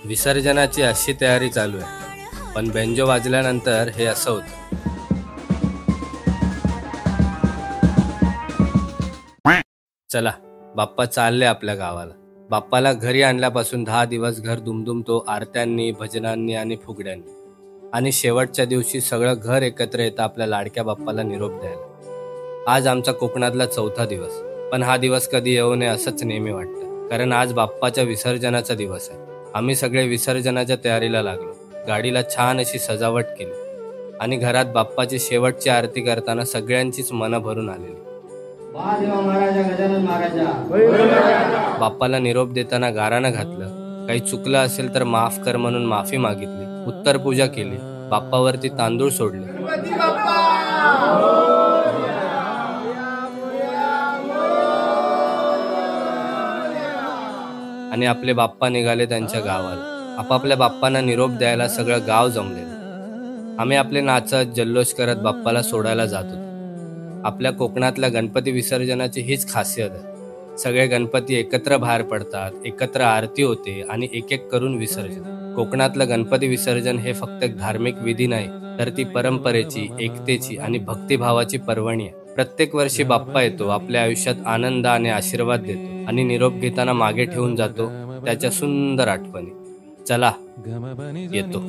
विसर्जनाची अशी तयारी चालू आहे, पण बेंजो वाजल्यानंतर हे असं होतं. चला, बाप्पा चालले आपल्या गावाला. बाप्पाला घरी आणल्यापासून 10 दिवस घर दुमदुमतो आरत्यांनी, भजनांनी आणि फुगड्यांनी. आणि शेवटच्या दिवशी सगळं घर एकत्र येतं आपल्या लाडक्या बाप्पाला निरोप द्यायला. आज आमचा कोकणातला 4था दिवस, पण हा दिवस कधी येऊ नये असंच नेहमी वाटतं, कारण आज बाप्पाच्या विसर्जनाचा दिवस आहे. आम्ही सगळे विसर्जनाच्या तयारीला लागलो. गाडीला छान अशी सजावट केली आणि घरात बाप्पाची शेवटची आरती करताना सगळ्यांचीच मनं भरून आलेली. बाप्पाला निरोप देताना गाराणं घातलं. काही चुकलं असेल तर माफ कर म्हणून माफी मागितली. उत्तर पूजा केली. बाप्पावरती तांदूळ सोडले. आणि आपले बाप्पा निघाले त्यांच्या गावाला. आपापल्या बाप्पांना निरोप द्यायला सगळं गाव जमलेलं. आम्ही आपले नाचत जल्लोष करत बाप्पाला सोडायला जात होतो. आपल्या कोकणातल्या गणपती विसर्जनाची हीच खासियत आहे. सगळे गणपती एकत्र बाहेर पडतात, एकत्र आरती होते आणि एक एक करून विसर्जन. कोकणातलं गणपती विसर्जन हे फक्त एक धार्मिक विधी नाही, तर ती परंपरेची, एकतेची आणि भक्तिभावाची पर्वणी आहे. प्रत्येक वर्षी बाप्पा येतो, आपल्या आयुष्यात आनंद आणि आशीर्वाद देतो आणि निरोप घेताना मागे ठेवून जातो त्याच्या सुंदर आठवणी. चला, येतो.